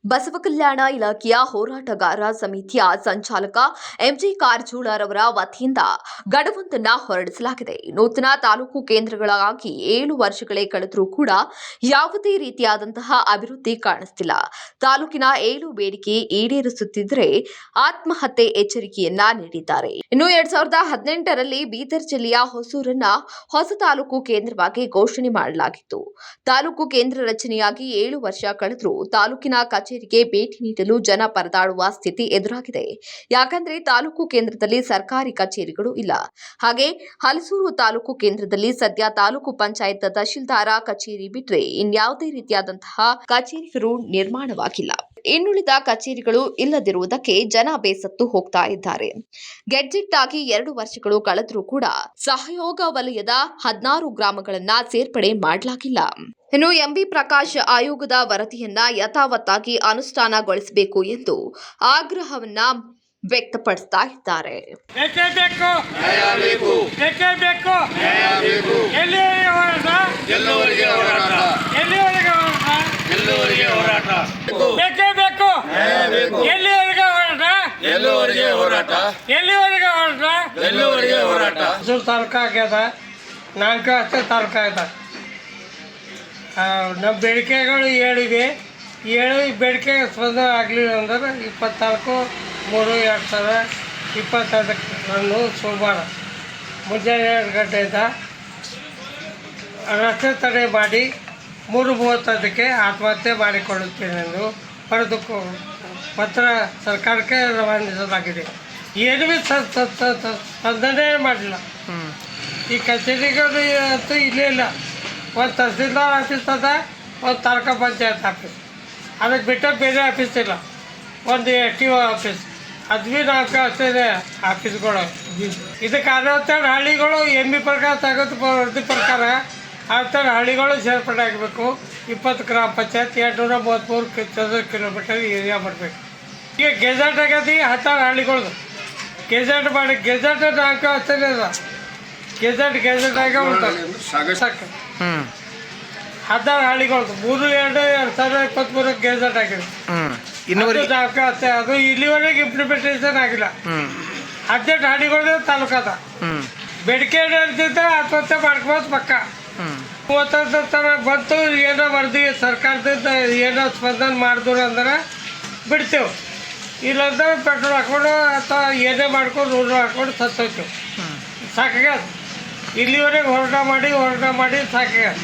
ಬಸವ ಕಲ್ಯಾಣ ಇಲಾಖೆಯ ಹೋರಾಟಗಾರ ಸಮಿತಿಯ ಸಂಚಾಲಕ ಎಂಜಿ ಕಾರಜೋಳರವರ ವತಿಯಿಂದ ಗಡುವೊಂದನ್ನು ಹೊರಡಿಸಲಾಗಿದೆ. ನೂತನ ತಾಲೂಕು ಕೇಂದ್ರಗಳಾಗಿ 7 ವರ್ಷಗಳೇ ಕಳೆದರೂ ಕೂಡ ಯಾವುದೇ ರೀತಿಯಾದಂತಹ ಅಭಿವೃದ್ಧಿ ಕಾಣಿಸ್ತಿಲ್ಲ. ತಾಲೂಕಿನ 7 ಬೇಡಿಕೆ ಈಡೇರಿಸುತ್ತಿದ್ದರೆ ಆತ್ಮಹತ್ಯೆ ಎಚ್ಚರಿಕೆಯನ್ನ ನೀಡಿದ್ದಾರೆ. ಇನ್ನು 2018ರಲ್ಲಿ ಬೀದರ್ ಜಿಲ್ಲೆಯ ಹೊಸೂರನ್ನ ಹೊಸ ತಾಲೂಕು ಕೇಂದ್ರವಾಗಿ ಘೋಷಣೆ ಮಾಡಲಾಗಿತ್ತು. ತಾಲೂಕು ಕೇಂದ್ರ ರಚನೆಯಾಗಿ 7 ವರ್ಷ ಕಳೆದರೂ ತಾಲೂಕಿನ ಕಚೇರಿಗೆ ಭೇಟಿ ನೀಡಲು ಜನ ಪರದಾಡುವ ಸ್ಥಿತಿ ಎದುರಾಗಿದೆ. ಯಾಕಂದ್ರೆ ತಾಲೂಕು ಕೇಂದ್ರದಲ್ಲಿ ಸರ್ಕಾರಿ ಕಚೇರಿಗಳು ಇಲ್ಲ. ಹಾಗೆ ಹಲಸೂರು ತಾಲೂಕು ಕೇಂದ್ರದಲ್ಲಿ ಸದ್ಯ ತಾಲೂಕು ಪಂಚಾಯತ್ ತಹಶೀಲ್ದಾರ ಕಚೇರಿ ಬಿಟ್ರೆ ಇನ್ಯಾವುದೇ ರೀತಿಯಾದಂತಹ ಕಚೇರಿಗಳು ನಿರ್ಮಾಣವಾಗಿಲ್ಲ. ಇನ್ನುಳಿದ ಕಚೇರಿಗಳು ಇಲ್ಲದಿರುವುದಕ್ಕೆ ಜನ ಬೇಸತ್ತು ಹೋಗ್ತಾ ಇದ್ದಾರೆ. ಗೆಡ್ಜೆಟ್ ಆಗಿ 2 ವರ್ಷಗಳು ಕಳೆದರೂ ಕೂಡ ಸಹಯೋಗ ವಲಯದ 16 ಗ್ರಾಮಗಳನ್ನ ಸೇರ್ಪಡೆ ಮಾಡಲಾಗಿಲ್ಲ. ಇನ್ನು ಎಂಬಿ ಪ್ರಕಾಶ್ ಆಯೋಗದ ವರದಿಯನ್ನ ಯಥಾವತ್ತಾಗಿ ಅನುಷ್ಠಾನಗೊಳಿಸಬೇಕು ಎಂದು ಆಗ್ರಹವನ್ನ ವ್ಯಕ್ತಪಡಿಸ್ತಾ ಇದ್ದಾರೆ. ತಾಲೂಕು ಆಗ್ಯದ, 4 ಅಷ್ಟೇ ತಾಲೂಕು ಆಗ್ಯದ. ನಮ್ಮ ಬೇಡಿಕೆಗಳು 7 ಇವೆ. 7 ಬೇಡಿಕೆ ಸ್ಪಂದನೆ ಆಗಲಿಲ್ಲ ಅಂದ್ರೆ 24/3/2025 ಸೋಮವಾರ ಮುಂಜಾನೆ 2 ಗಂಟೆಯಿಂದ ರಸ್ತೆ ತಡೆ ಮಾಡಿ 3:35ಕ್ಕೆ ಆತ್ಮಹತ್ಯೆ ಮಾಡಿಕೊಳ್ಳುತ್ತೇನೆಂದು ಬರೆದು ಪತ್ರ ಸರ್ಕಾರಕ್ಕೆ ರವಾನಿಸಲಾಗಿದೆ. ಏನು ಭೀ ಸ್ಪಂದನೆ ಮಾಡಲಿಲ್ಲ. ಈ ಕಚೇರಿಗಳು ಅಂತೂ ಇಲ್ಲೇ ಇಲ್ಲ. ಒಂದು ತಹಸೀಲ್ದಾರ್ ಆಫೀಸ್ ಅದ, ಒಂದು ತಾಲೂಕು ಪಂಚಾಯತ್ ಆಫೀಸ್, ಅದಕ್ಕೆ ಬಿಟ್ಟು ಬೇರೆ ಆಫೀಸ್ ಇಲ್ಲ. ಒಂದು STO ಆಫೀಸ್, ಅದು ಭೀ 4 ಅಷ್ಟೇ ಆಫೀಸ್ಗಳು. ಇದಕ್ಕೆ 62 ಹಳ್ಳಿಗಳು MB ಪ್ರಕಾರ ತೆಗೆದು ವರದಿ ಪ್ರಕಾರ 62 ಹಳ್ಳಿಗಳು ಸೇರ್ಪಡೆ ಆಗಬೇಕು. 20 ಗ್ರಾಮ ಪಂಚಾಯತ್, 833 ಚದರ ಕಿಲೋಮೀಟರ್ ಏರಿಯಾ ಬರಬೇಕು. ಈಗ ಗೆಜೆಟ್ ಆಗೈತಿ 16 ಹಳ್ಳಿಗಳದು. ಗೆಜೆಟ್ ಮಾಡಿ ಗೆಜೆಟ್ 4 ಅಷ್ಟೇ ಅದ. ಗೆಜೆಟ್ ಆಗ ಉಳ್ತಾರೆ ಸಾಕು. 16 ಹಳ್ಳಿಗಳದು 3/2/2023 ಗೆಜೆಟ್ ಆಗಿದೆ. ಅದು ಇಲ್ಲಿವರೆಗೆ ಇಂಪ್ಲಿಮೆಂಟೇಷನ್ ಆಗಿಲ್ಲ. 18 ಹಳ್ಳಿಗಳೇ ತಾಲೂಕದ. ಬೇಡಿಕೆ ಇರ್ತಿದ್ದ ಆತ್ಮಹತ್ಯೆ ಮಾಡ್ಕೋದು ಪಕ್ಕ. 31 ಥರ ಬಂತು. ಏನೋ ವರದಿ ಸರ್ಕಾರದಿಂದ ಏನೋ ಸ್ಪಂದನೆ ಮಾಡಿದ್ರು ಅಂದ್ರೆ ಬಿಡ್ತೇವೆ. ಇಲ್ಲಾಂದ್ರೆ ಪೆಟ್ರೋಲ್ ಹಾಕ್ಕೊಂಡು ಅಥವಾ ಏನೇ ಮಾಡ್ಕೊಂಡು ರೂಢ ಹಾಕ್ಕೊಂಡು ಸತ್ತೋಯ್ತೇವೆ. ಸಾಕಾಗ್ಯದ. ಇಲ್ಲಿವರೆಗೆ ಹೋರಾಟ ಮಾಡಿ ಸಾಕಾಗ್ಯದ.